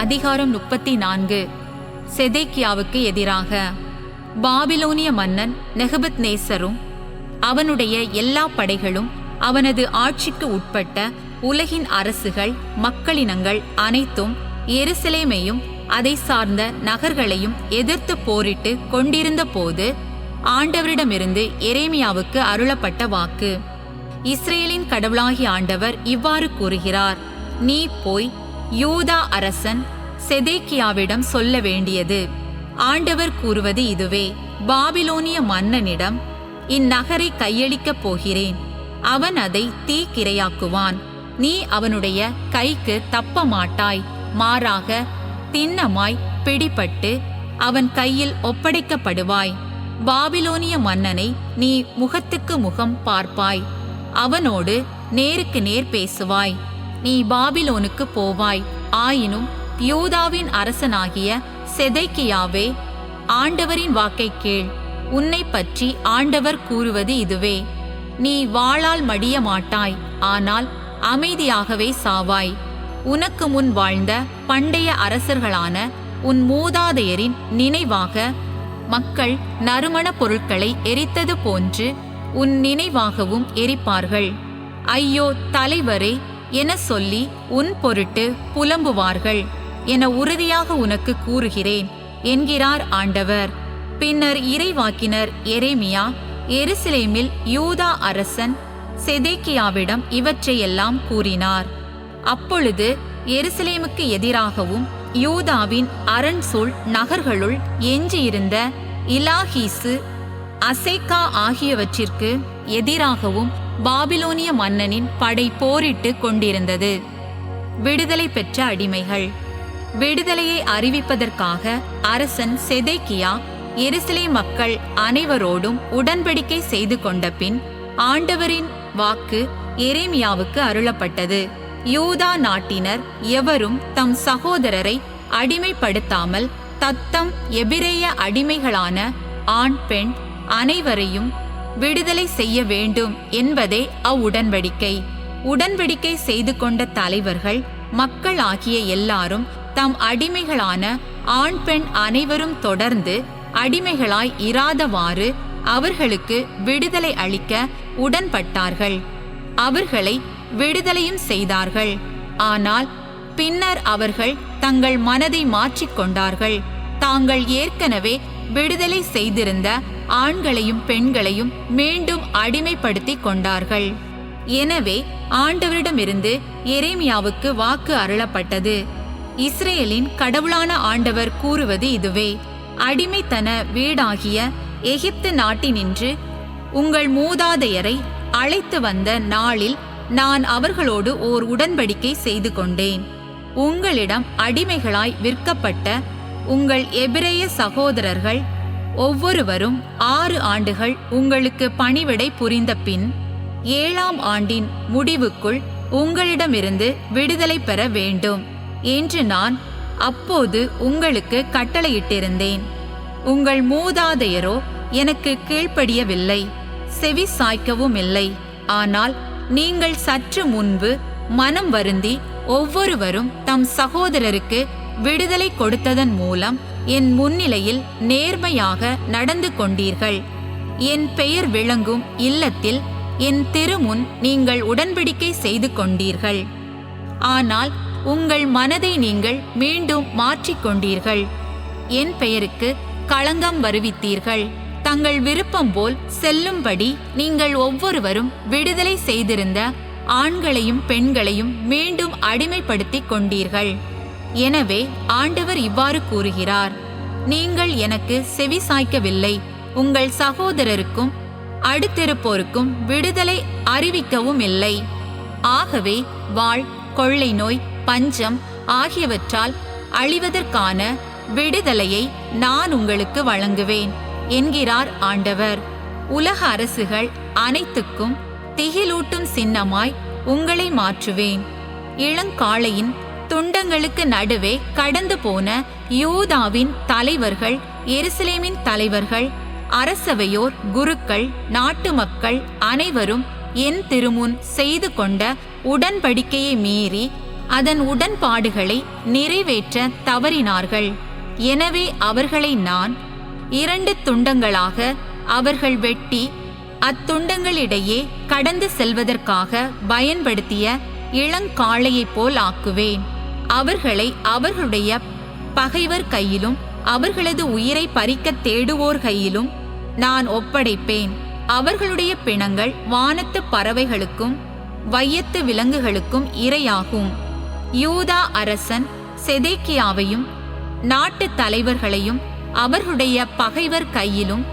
அதிகாரம் 34. செதேக்கியாவுக்கு எதிராக. பாபிலோனிய மன்னன் நெபுகத்நேசரும் அவனுடைய எல்லா படைகளும் அவனது ஆட்சிக்கு உட்பட்ட உலகின் அரசுகள் மக்களினங்கள் அனைத்தும் எருசலேமையும் அதை சார்ந்த நகர்களையும் எதிர்த்து போரிட்டு கொண்டிருந்த போது ஆண்டவரிடமிருந்து எரேமியாவுக்கு அருளப்பட்ட வாக்கு. இஸ்ரேலின் கடவுளாகிய ஆண்டவர் இவ்வாறு கூறுகிறார்: நீ போய் யூதா அரசன் செதேக்கியாவிடம் சொல்ல வேண்டியது ஆண்டவர் கூறுவது இதுவே: பாபிலோனிய மன்னனிடம் இந்நகரை கையளிக்கப் போகிறேன். அவன் அதை தீக்கிரையாக்குவான். நீ அவனுடைய கைக்கு தப்ப மாட்டாய். மாறாக திண்ணமாய் பிடிபட்டு அவன் கையில் ஒப்படைக்கப்படுவாய். பாபிலோனிய மன்னனை நீ முகத்துக்கு முகம் பார்ப்பாய். அவனோடு நேருக்கு நேர் பேசுவாய். நீ பாபிலோனுக்கு போவாய். ஆயினும் யூதாவின் அரசனாகிய செதேக்கியாவே, ஆண்டவரின் வாக்கை கேள். உன்னை பற்றி ஆண்டவர் கூறுவது இதுவே: நீ வாளால் மடிய மாட்டாய், ஆனால் அமைதியாகவே சாவாய். உனக்கு முன் வாழ்ந்த பண்டைய அரசர்களான உன் மூதாதையரின் நினைவாக மக்கள் நறுமணப் பொருட்களை எரித்தது போன்று உன் நினைவாகவும் எரிப்பார்கள். ஐயோ தலைவரே என சொல்லி உன் பொருட்டு புலம்புவார்கள் என உறுதியாக உனக்கு கூறுகிறேன் என்கிறார் ஆண்டவர். பின்னர் இறைவாக்கினர் எரேமியா எருசலேமில் யூதா அரசன் செதேக்கியாவிடம் இவற்றையெல்லாம் கூறினார். அப்பொழுது எருசலேமுக்கு எதிராகவும் யூதாவின் அரண்சூழ் நகர்களுள் எஞ்சியிருந்த இலாகீசு, அசேக்கா ஆகியவற்றிற்கு எதிராகவும் பாபிலோனிய மன்னனின் படை போரிட்டு கொண்டிருந்தது. விடுதலை பெற்ற அடிமைகள். விடுதலையை அறிவிப்பதற்காக அரசன் செதேக்கியா எருசலேம் மக்கள் அனைவரோடும் உடன்படிக்கை செய்து கொண்ட பின் ஆண்டவரின் வாக்கு எரேமியாவுக்கு அருளப்பட்டது: யூதா நாட்டினர் எவரும் தம் சகோதரரை அடிமைப்படுத்தாமல் தத்தம் எபிரேய அடிமைகளான ஆண் பெண் அனைவரையும் விடுதலை செய்ய வேண்டும் என்பதே அவ்வுடன்படிக்கை. உடன்படிக்கை செய்து கொண்ட தலைவர்கள் மக்கள் ஆகிய எல்லாரும் தம் அடிமைகளான ஆண் பெண் அனைவரும் தொடர்ந்து அடிமைகளாய் இராதவாறு அவர்களுக்கு விடுதலை அளிக்க உடன்பட்டார்கள். அவர்களை விடுதலையும் செய்தார்கள். ஆனால் பின்னர் அவர்கள் தங்கள் மனதை மாற்றிக்கொண்டார்கள். தாங்கள் ஏற்கனவே விடுதலை செய்திருந்த ஆண்களையும் பெண்களையும் மீண்டும் அடிமைப்படுத்தி கொண்டார்கள். எனவே ஆண்டவரிடமிருந்து எரேமியாவுக்கு வாக்கு அருளப்பட்டது: இஸ்ரேலின் கடவுளான ஆண்டவர் கூறுவது இதுவே: அடிமைத்தன வீடாகிய எகிப்து நாட்டினின்று உங்கள் மூதாதையரை அழைத்து வந்த நாளில் நான் அவர்களோடு ஓர் உடன்படிக்கை செய்து கொண்டேன். உங்களிடம் அடிமைகளாய் விற்கப்பட்ட உங்கள் எபிரேய சகோதரர்கள் ஒவ்வொருவரும் 6 ஆண்டுகள் உங்களுக்கு பணிவிடை புரிந்த பின் 7ஆம் ஆண்டின் முடிவுக்குள் உங்களிடமிருந்து விடுதலை பெற வேண்டும் என்று நான் அப்போது உங்களுக்கு கட்டளையிட்டிருந்தேன். உங்கள் மூதாதையரோ எனக்கு கீழ்ப்படியவில்லை, செவி சாய்க்கவும் இல்லை. ஆனால் நீங்கள் சற்று முன்பு மனம் வருந்தி ஒவ்வொருவரும் தம் சகோதரருக்கு விடுதலை கொடுத்ததன் மூலம் என் முன்னிலையில் நேர்மையாக நடந்து கொண்டீர்கள். என் பெயர் விளங்கும் இல்லத்தில் என் திருமுன் நீங்கள் உடன்படிக்கை செய்து கொண்டீர்கள். ஆனால் உங்கள் மனதை நீங்கள் மீண்டும் மாற்றிக்கொண்டீர்கள். என் பெயருக்கு களங்கம் வருவித்தீர்கள். தங்கள் விருப்பம் போல் செல்லும்படி நீங்கள் ஒவ்வொருவரும் விடுதலை செய்திருந்த ஆண்களையும் பெண்களையும் மீண்டும் அடிமைப்படுத்தி கொண்டீர்கள். எனவே ஆண்டவர் இவ்வாறு கூறுகிறார்: நீங்கள் எனக்கு செவி சாய்க்கவில்லை. உங்கள் சகோதரருக்கும் அடுத்திருப்போருக்கும் விடுதலை அறிவிக்கவும் இல்லை. ஆகவே வாள், கொள்ளை நோய், பஞ்சம் ஆகியவற்றால் அழிவதற்கான விடுதலையை நான் உங்களுக்கு வழங்குவேன் என்கிறார் ஆண்டவர். உலக அரசுகள் அனைத்துக்கும் திகிலூட்டும் சின்னமாய் உங்களை மாற்றுவேன். இளங்காளையின் துண்டங்களுக்கு நடுவே கடந்து போன யூதாவின் தலைவர்கள், எருசலேமின் தலைவர்கள், அரசவையோர், குருக்கள், நாட்டு மக்கள் அனைவரும் என் திருமுன் செய்து கொண்ட உடன்படிக்கையை மீறி அதன் உடன்பாடுகளை நிறைவேற்ற தவறினார்கள். எனவே அவர்களை நான் 2 துண்டங்களாக அவர்கள் வெட்டி அத்துண்டங்களிடையே கடந்து செல்வதற்காக பயன்படுத்திய இளங்காளையைப் போல் ஆக்குவேன். அவர்களை அவர்களுடைய பகைவர் கையிலும் அவர்களது உயிரை பறிக்க தேடுவோர் கையிலும் நான் ஒப்படைப்பேன். அவர்களுடைய பிணங்கள் வானத்து பறவைகளுக்கும் வையத்து விலங்குகளுக்கும் இரையாகும். யூதா அரசன் செதேக்கியாவையும் நாட்டு தலைவர்களையும் அவர்களுடைய பகைவர் கையிலும்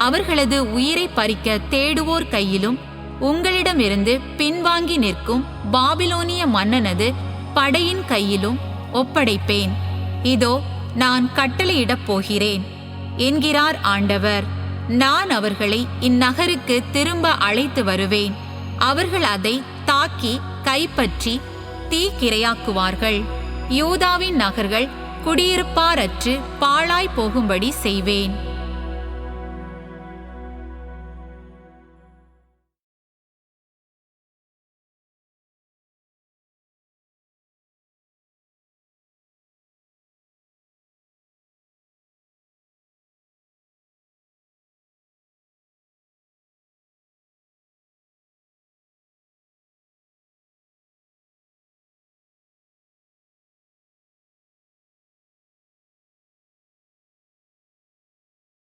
அவர்களது உயிரை பறிக்க தேடுவோர் கையிலும் உங்களிடமிருந்து பின்வாங்கி நிற்கும் பாபிலோனிய மன்னனது படையின் கையிலும் ஒப்படைப்பேன். இதோ நான் கட்டளையிடப் போகிறேன் என்கிறார் ஆண்டவர். நான் அவர்களை இந்நகருக்கு திரும்ப அழைத்து வருவேன். அவர்கள் அதை தாக்கி கைப்பற்றி தீக்கிரையாக்குவார்கள். யூதாவின் நகர்கள் குடியிருப்பாரற்று பாழாய் போகும்படி செய்வேன்.